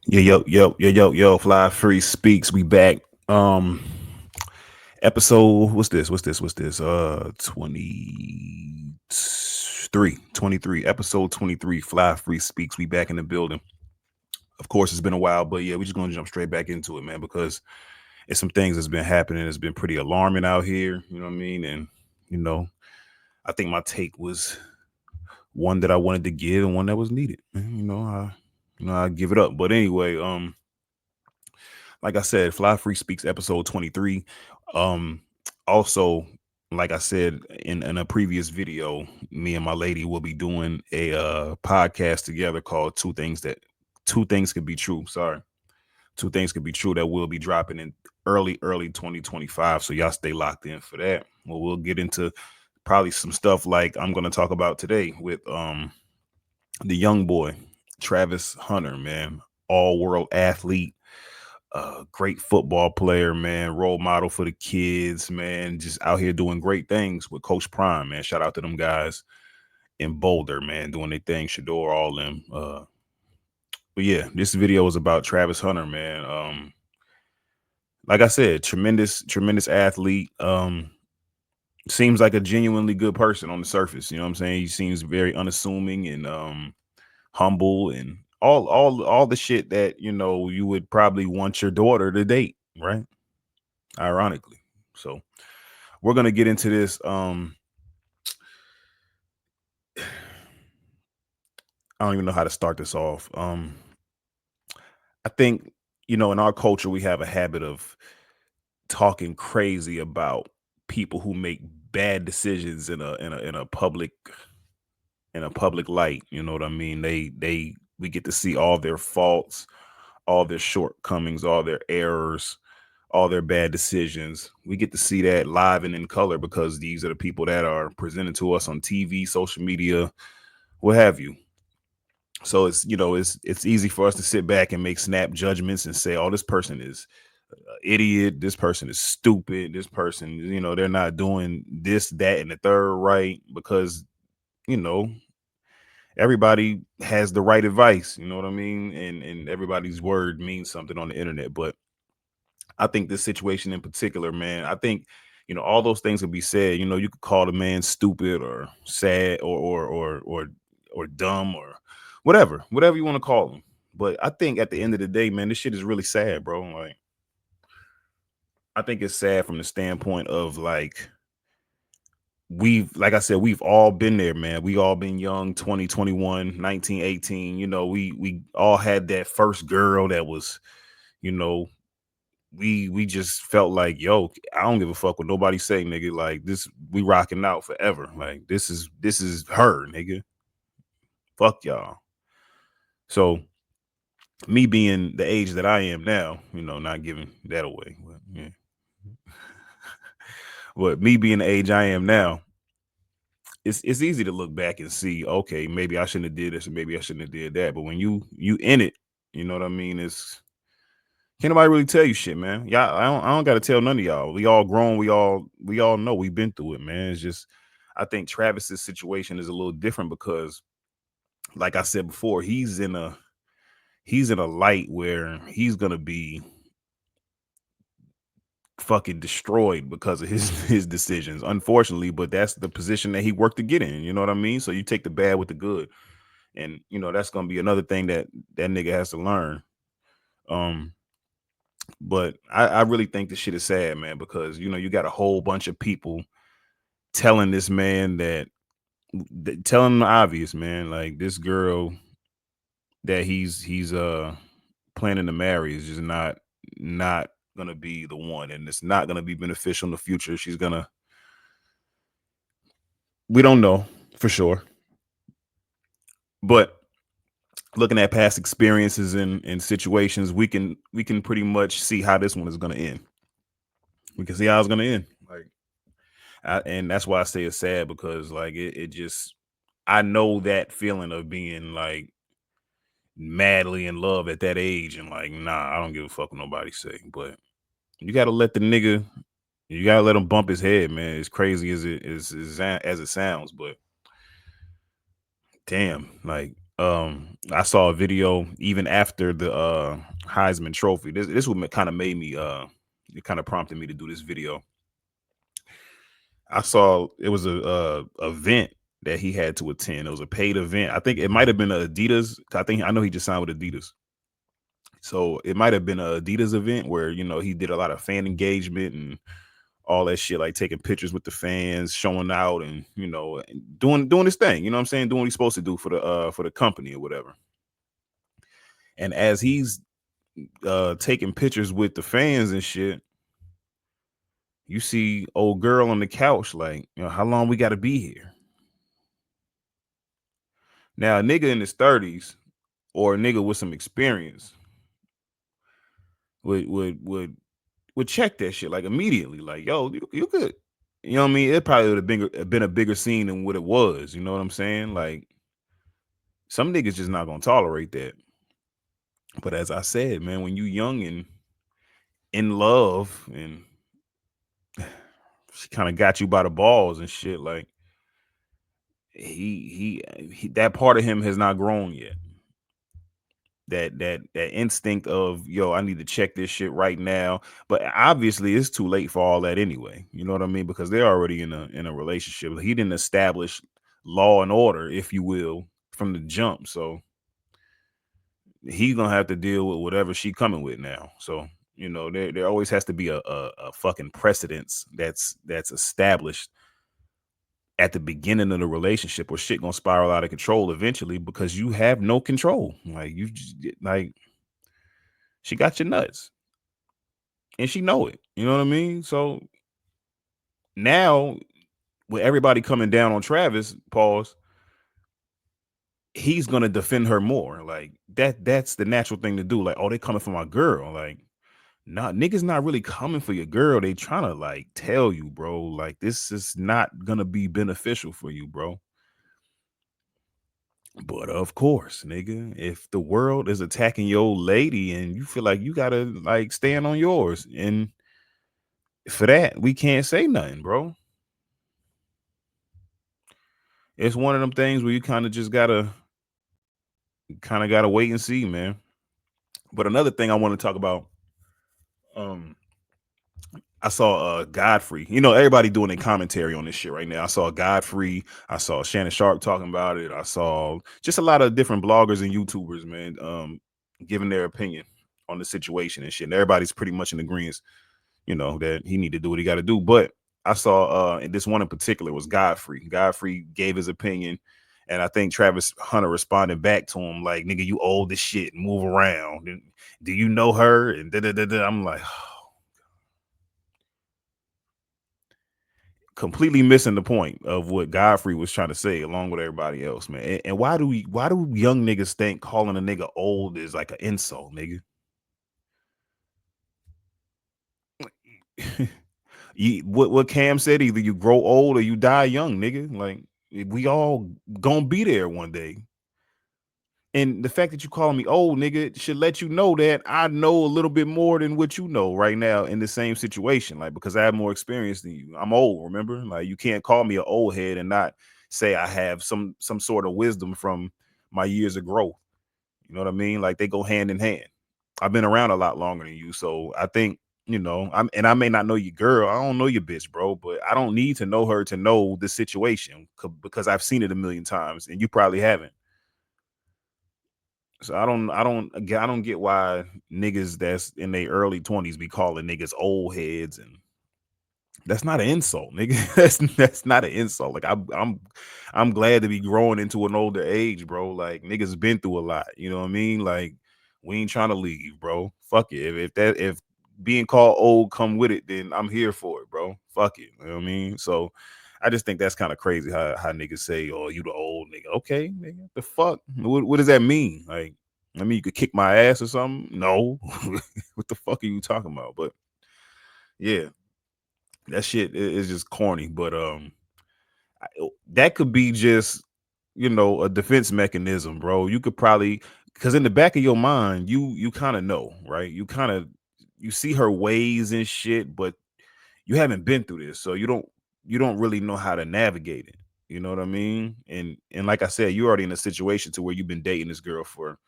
Yo. Fly Free Speaks. We back. Um, episode. What's this? 23. Episode 23. Fly Free Speaks. We back in the building. Of course, it's been a while, but yeah, we just gonna jump straight back into it, man, because it's some things that's been happening. It's been pretty alarming out here. You know what I mean? And you know, I think my take was one that I wanted to give and one that was needed. I give it up. But anyway, like I said, Fly Free Speaks episode 23. Um, also, like I said in a previous video, me and my lady will be doing a podcast together called Two Things Could Be True. Sorry. Two Things Could Be True that will be dropping in early 2025. So y'all stay locked in for that. Well, we'll get into probably some stuff like I'm gonna talk about today with the young boy, Travis Hunter, man, all world athlete, great football player, man, role model for the kids, man, just out here doing great things with Coach Prime, man. Shout out to them guys in Boulder, man, doing their thing. Shador, all them. But yeah, this video is about Travis Hunter, man. Like I said, tremendous athlete. Seems like a genuinely good person on the surface. You know what I'm saying? He seems very unassuming and humble and all the shit that you would probably want your daughter to date, right? Ironically. So we're gonna get into this. I don't even know how to start this off. I think in our culture we have a habit of talking crazy about people who make bad decisions in a public light. You know what I mean? They we get to see all their faults, all their shortcomings, all their errors, all their bad decisions. We get to see that live and in color because these are the people that are presented to us on TV, social media, what have you. So it's easy for us to sit back and make snap judgments and say, "Oh, this person is an idiot. This person is stupid. This person, they're not doing this, that, and the third right because you know everybody has the right advice. You know what I mean? And everybody's word means something on the internet. But I think this situation in particular, man, I think, all those things could be said. You could call the man stupid or sad or dumb or whatever you want to call him. But I think at the end of the day, man, this shit is really sad, bro. Like, I think it's sad from the standpoint of like I said, we've all been there, man. We all been young, 2021, 19, 18. We all had that first girl that was, you know, we just felt like, yo, I don't give a fuck what nobody say, nigga. Like this, we rocking out forever. Like this is her, nigga. Fuck y'all. So me being the age that I am now, not giving that away, but yeah. But me being the age I am now, it's easy to look back and see, okay, maybe I shouldn't have did this, or maybe I shouldn't have did that. But when you in it, you know what I mean? It's can't nobody really tell you shit, man. Y'all, I don't got to tell none of y'all. We all grown. We all know we've been through it, man. It's just I think Travis's situation is a little different because, like I said before, he's in a light where he's gonna be fucking destroyed because of his his decisions. Unfortunately, but that's the position that he worked to get in. You know what I mean? So you take the bad with the good, and that's gonna be another thing that nigga has to learn. Um, But I really think this shit is sad, man, because you got a whole bunch of people telling this man telling him the obvious, man. Like this girl that he's planning to marry is just not gonna be the one, and it's not gonna be beneficial in the future. We don't know for sure, but looking at past experiences and situations, we can pretty much see how this one is gonna end. We can see how it's gonna end. Like and that's why I say it's sad because like it just I know that feeling of being like madly in love at that age and like nah, I don't give a fuck what nobody say. But you gotta let the nigga, you gotta let him bump his head, man. As crazy as it sounds, but damn, like I saw a video even after the Heisman Trophy. This what kind of made me it kind of prompted me to do this video. I saw it was a event that he had to attend. It was a paid event. I think it might have been Adidas. I know he just signed with Adidas. So it might have been a Adidas event where, he did a lot of fan engagement and all that shit, like taking pictures with the fans, showing out, and and doing his thing. You know what I'm saying? Doing what he's supposed to do for the company or whatever. And as he's taking pictures with the fans and shit, you see old girl on the couch, like, how long we got to be here? Now, a nigga in his 30s or a nigga with some experience would check that shit like immediately, like, yo, you good. You know what I mean? It probably would have been a bigger scene than what it was. You know what I'm saying? Like, some niggas just not gonna tolerate that. But as I said, man, when you young and in love and she kind of got you by the balls and shit, like he that part of him has not grown yet. That instinct of, yo, I need to check this shit right now. But obviously it's too late for all that anyway. You know what I mean? Because they're already in a relationship. He didn't establish law and order, if you will, from the jump. So he's gonna have to deal with whatever she coming with now. So there always has to be a fucking precedence that's established at the beginning of the relationship, or shit gonna spiral out of control eventually because you have no control. Like, like, she got your nuts and she know it. You know what I mean? So now with everybody coming down on Travis, pause, he's gonna defend her more. Like, that's the natural thing to do. Like, oh, they coming for my girl. Like, nah, niggas not really coming for your girl. They trying to, like, tell you, bro, like, this is not gonna be beneficial for you, bro. But of course, nigga, if the world is attacking your lady and you feel like you gotta, like, stand on yours, and for that, we can't say nothing, bro. It's one of them things where you kind of gotta wait and see, man. But another thing I want to talk about, um, I saw Godfrey. Everybody doing a commentary on this shit right now. I saw Godfrey. I saw Shannon Sharp talking about it. I saw just a lot of different bloggers and YouTubers, man, giving their opinion on the situation and shit. And everybody's pretty much in agreement, that he need to do what he got to do. But I saw and this one in particular was Godfrey. Godfrey gave his opinion, and I think Travis Hunter responded back to him like, "Nigga, you old as shit. Move around. And do you know her?" And da. I'm like, completely missing the point of what Godfrey was trying to say, along with everybody else, man. And why do young niggas think calling a nigga old is like an insult, nigga? What Cam said, either you grow old or you die young, nigga. Like, we all gonna be there one day. And the fact that you calling me old, nigga, should let you know that I know a little bit more than what you know right now in the same situation. Like, because I have more experience than you. I'm old, remember? Like, you can't call me an old head and not say I have some sort of wisdom from my years of growth. You know what I mean? Like, they go hand in hand. I've been around a lot longer than you, so I think, I may not know your girl. I don't know your bitch, bro, but I don't need to know her to know the situation because I've seen it a million times, and you probably haven't. So I don't get why niggas that's in their early 20s be calling niggas old heads, and that's not an insult, nigga. That's not an insult. Like, I'm glad to be growing into an older age, bro. Like, niggas been through a lot. You know what I mean? Like, we ain't trying to leave, bro. Fuck it. If being called old come with it, then I'm here for it, bro. Fuck it. You know what I mean? So I just think that's kind of crazy how niggas say, "Oh, you the old nigga." Okay, nigga. The fuck? What does that mean? Like, I mean, you could kick my ass or something? No. What the fuck are you talking about? But yeah, that shit is just corny. But that could be just, a defense mechanism, bro. You could probably, because in the back of your mind, you kind of know, right? You see her ways and shit, but you haven't been through this, so you don't really know how to navigate it. You know what I mean? And like I said, you're already in a situation to where you've been dating this girl for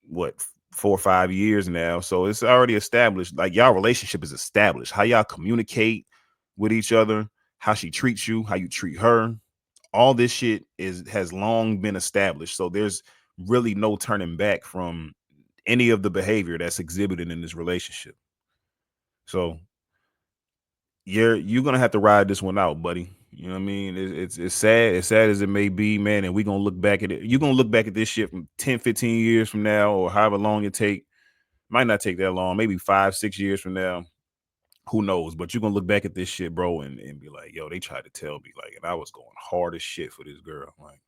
what 4 or 5 years now. So it's already established. Like y'all relationship is established. How y'all communicate with each other, how she treats you, how you treat her. All this shit has long been established. So there's really no turning back from any of the behavior that's exhibited in this relationship. So you're gonna have to ride this one out, buddy. You know what I mean? It's sad, as sad as it may be, man. And we're gonna look back at it. You're gonna look back at this shit from 10, 15 years from now, or however long it take. Might not take that long, maybe 5, 6 years from now. Who knows? But you're gonna look back at this shit, bro, and be like, yo, they tried to tell me, like, and I was going hard as shit for this girl. Like,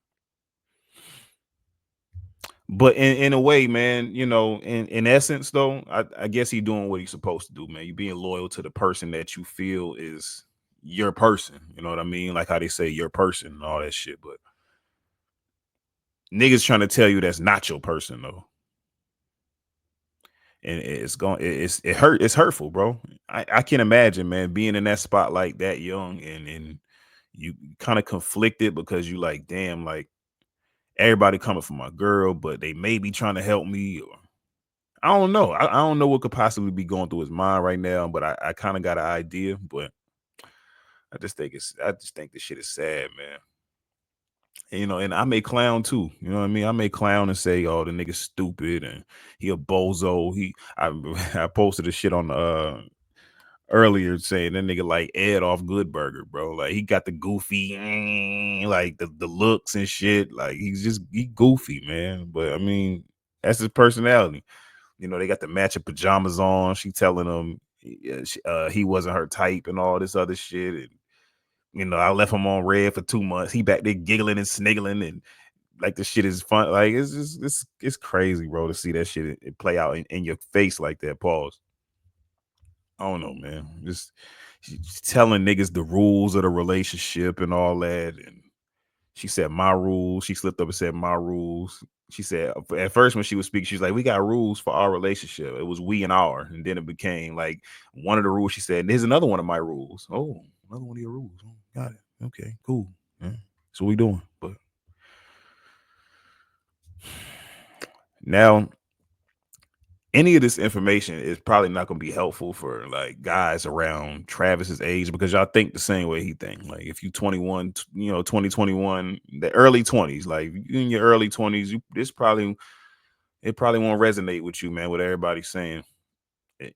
but in a way, man, you know, in essence, though, I guess he doing what he's supposed to do, man. You being loyal to the person that you feel is your person. You know what I mean? Like how they say your person and all that shit. But niggas trying to tell you that's not your person though. And it's hurtful, bro. I can imagine, man, being in that spotlight that young and you kind of conflicted because you like, damn, like everybody coming for my girl, but they may be trying to help me. Or I don't know. I don't know what could possibly be going through his mind right now, but I kind of got an idea. But I just think this shit is sad, man. And, you know, and I may clown too. You know what I mean? I may clown and say, "Oh, the nigga's stupid and he a bozo." I posted a shit on earlier saying that nigga like Ed off Good Burger, bro. Like he got the goofy, like the looks and shit. Like he goofy, man. But I mean, that's his personality. You know, they got the matching pajamas on. She telling him he wasn't her type and all this other shit. And you know, I left him on red for 2 months. He back there giggling and sniggling and like the shit is fun. Like it's just it's crazy, bro, to see that shit it play out in your face like that. Pause. I don't know, man. Just she's telling niggas the rules of the relationship and all that. And she said my rules. She slipped up and said my rules. She said at first when she was speaking, she's like, "We got rules for our relationship." It was we and our, and then it became like one of the rules. She said, and "Here's another one of my rules." Oh, another one of your rules. Oh, got it. Okay, cool. Yeah. That's what we doing. But now any of this information is probably not going to be helpful for like guys around Travis's age because y'all think the same way he think. Like if you 21, you know, 2021, the early 20s, like you in your early 20s, it probably won't resonate with you, man, what everybody's saying.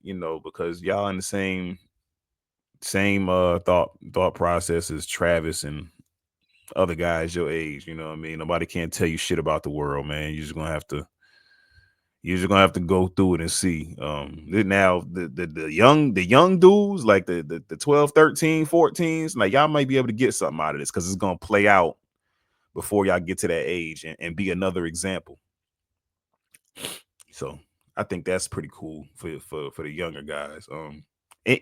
You know, because y'all in the same thought process as Travis and other guys your age, you know what I mean? Nobody can't tell you shit about the world, man. You're just gonna have to go through it and see. Now the young dudes, like the 12, 13, 14s, like y'all might be able to get something out of this because it's gonna play out before y'all get to that age and be another example. So I think that's pretty cool for the younger guys.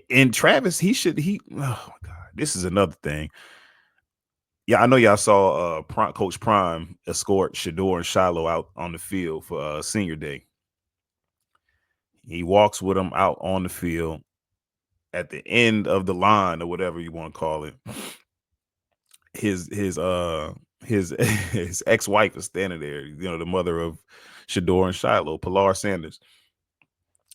And Travis, oh my god, this is another thing. Yeah, I know y'all saw Coach Prime escort Shador and Shiloh out on the field for senior day. He walks with them out on the field at the end of the line or whatever you want to call it. His his ex-wife is standing there, you know, the mother of Shador and Shiloh, Pilar Sanders.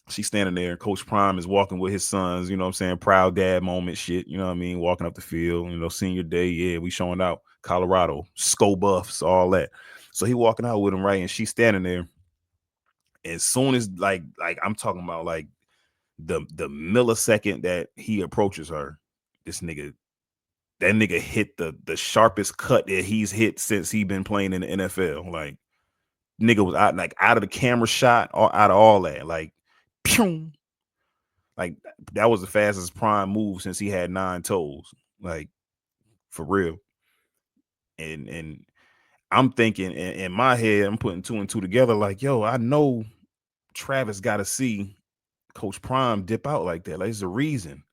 She's standing there, and Coach Prime is walking with his sons, you know what I'm saying? Proud dad moment shit, you know what I mean? Walking up the field, you know, senior day, yeah, we showing out. Colorado, Sko Buffs, all that. So he walking out with him, right? And she's standing there. As soon as like I'm talking about like the millisecond that he approaches her, this nigga that nigga hit the sharpest cut that he's hit since he been playing in the NFL. Like nigga was out of the camera shot or out of all that. Like pew, like that was the fastest Prime move since he had 9 toes. Like for real. And I'm thinking in my head, I'm putting two and two together. Like, yo, I know Travis got to see Coach Prime dip out like that. Like, there's a reason.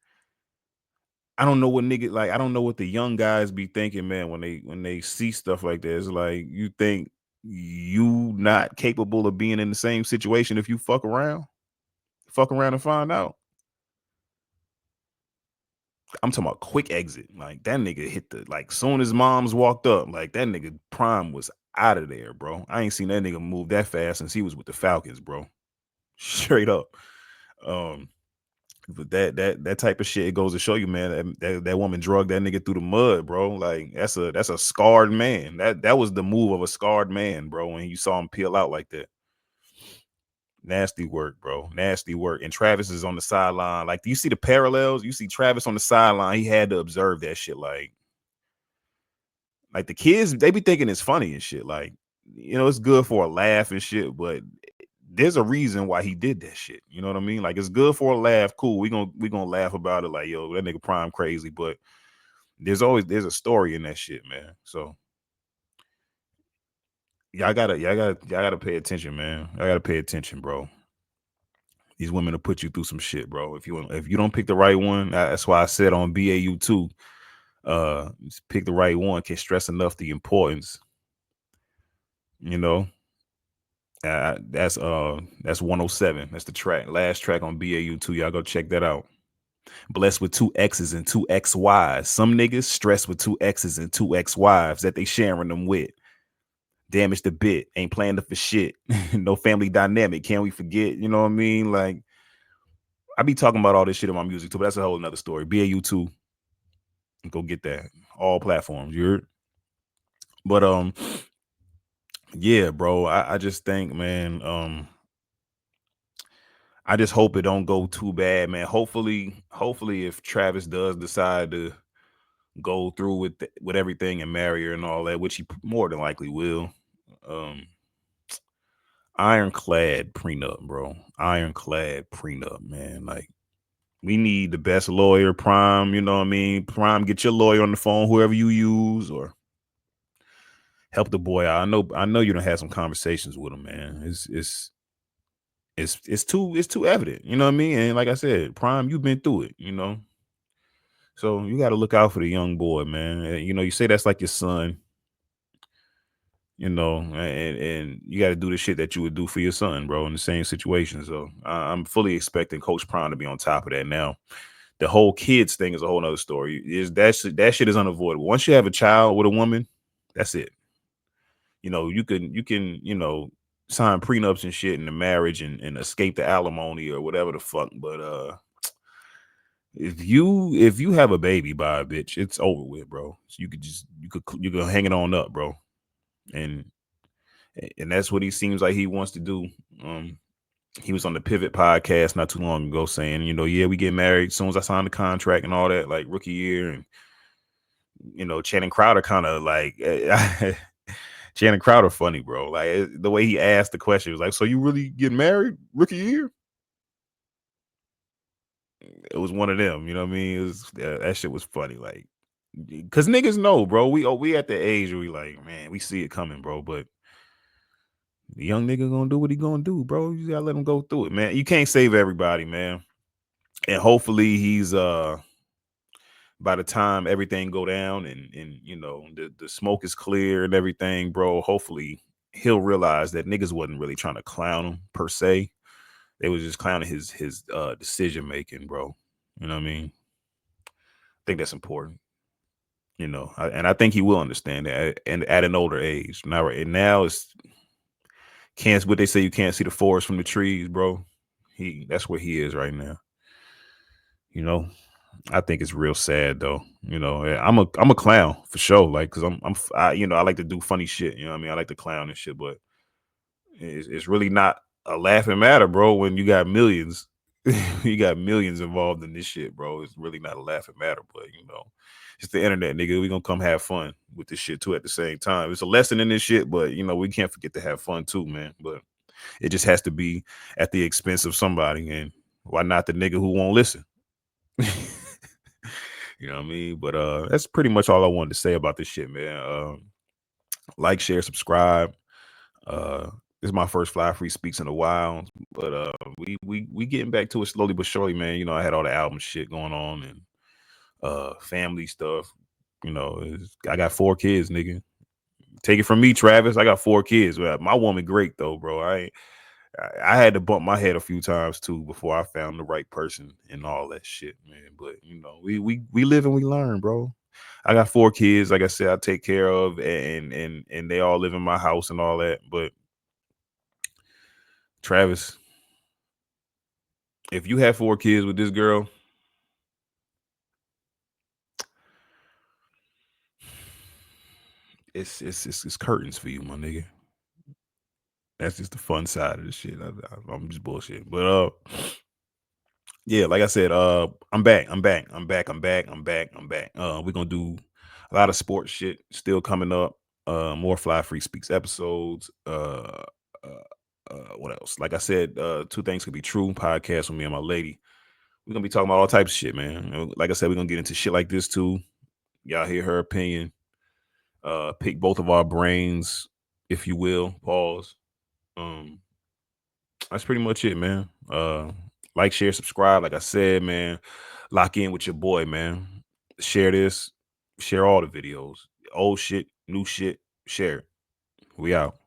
I don't know what nigga like. I don't know what the young guys be thinking, man. When they see stuff like that, it's like you think you not capable of being in the same situation if you fuck around and find out. I'm talking about quick exit. Like that nigga hit the like soon as moms walked up, like that nigga Prime was out of there, bro. I ain't seen that nigga move that fast since he was with the Falcons, bro. Straight up. Um, but that type of shit, it goes to show you, man, that woman drugged that nigga through the mud, bro. Like that's a scarred man. That was the move of a scarred man, bro. When you saw him peel out like that. Nasty work, bro. Nasty work. And Travis is on the sideline. Like, do you see the parallels? You see Travis on the sideline. He had to observe that shit. Like the kids, they be thinking it's funny and shit. Like, it's good for a laugh and shit, but there's a reason why he did that shit. You know what I mean? Like, it's good for a laugh. Cool. We gonna laugh about it. Like, yo, that nigga Prime crazy. But there's a story in that shit, man. So y'all gotta pay attention, man. I gotta pay attention, bro. These women will put you through some shit, bro. If you don't pick the right one, that's why I said on BAU too. Just pick the right one. Can't stress enough the importance. You know, that's 107. That's the track, last track on BAU two. Y'all go check that out. Blessed with two X's and two XYs. Some niggas stressed with two X's and two XYs that they sharing them with. Damage the bit. Ain't playing for shit. No family dynamic. Can't we forget? You know what I mean? Like, I be talking about all this shit in my music too, but that's a whole nother story. BAU2, go get that. All platforms, you heard? But yeah, bro. I just think, man, I just hope it don't go too bad, man. Hopefully, if Travis does decide to go through with everything and marry her and all that, which he more than likely will. Um, ironclad prenup, bro. Ironclad prenup, man. Like, we need the best lawyer, Prime. You know what I mean? Prime, get your lawyer on the phone, whoever you use, or help the boy out. I know you don't have some conversations with him, man. It's too evident. You know what I mean? And like I said, Prime, you've been through it. So you got to look out for the young boy, man. You say that's like your son. And you got to do the shit that you would do for your son, bro, in the same situation. So I'm fully expecting Coach Prime to be on top of that now. The whole kids thing is a whole nother story. That shit is unavoidable. Once you have a child with a woman, that's it. You can sign prenups and shit in the marriage and escape the alimony or whatever the fuck. But if you have a baby by a bitch, it's over with, bro. So you could hang it on up, bro. And that's what he seems like he wants to do. He was on the Pivot podcast not too long ago saying, yeah, we get married as soon as I sign the contract and all that, like rookie year. And Channing Crowder kind of like Channing Crowder funny, bro. Like the way he asked the question was like, so you really get married rookie year? It was one of them, you know what I mean? That shit was funny, like, cause niggas know, bro. We at the age where we like, man, we see it coming, bro. But the young nigga gonna do what he gonna do, bro. You gotta let him go through it, man. You can't save everybody, man. And hopefully he's by the time everything go down and the smoke is clear and everything, bro, hopefully he'll realize that niggas wasn't really trying to clown him per se. They was just clowning his decision making, bro. You know what I mean? I think that's important. And I think he will understand that and at an older age. Now it's can't what they say, you can't see the forest from the trees, bro. That's where he is right now. I think it's real sad though. I'm a clown for sure. Like, cause I like to do funny shit. You know what I mean? I like to clown and shit, but it's really not a laughing matter, bro. When you got millions, you got millions involved in this shit, bro. It's really not a laughing matter, but it's the internet, nigga. We gonna come have fun with this shit too at the same time. It's a lesson in this shit, but we can't forget to have fun too, man. But it just has to be at the expense of somebody, and why not the nigga who won't listen? You know what I mean? But that's pretty much all I wanted to say about this shit, man. Like, share, subscribe. This is my first Fly Free Speaks in a while, but we getting back to it slowly but surely, man. I had all the album shit going on and family stuff. I got 4 kids, nigga. Take it from me, Travis. I got 4 kids. Well, my woman great though, bro. I had to bump my head a few times too before I found the right person and all that shit, man. But you know, we live and we learn, bro. I got 4 kids, like I said, I take care of, and they all live in my house and all that. But Travis, if you had 4 kids with this girl, it's curtains for you, my nigga. That's just the fun side of the shit. I'm just bullshit. But yeah, like I said, I'm back. I'm back. We're gonna do a lot of sports shit still coming up. More Fly Free Speaks episodes. What else? Like I said, two things could be true. Podcast with me and my lady. We're gonna be talking about all types of shit, man. Like I said, we're gonna get into shit like this too. Y'all hear her opinion. Pick both of our brains, if you will. Pause. Um, that's pretty much it, man. Like, share, subscribe. Like I said, man, lock in with your boy, man. Share this, share all the videos. Old shit, new shit, share it. We out.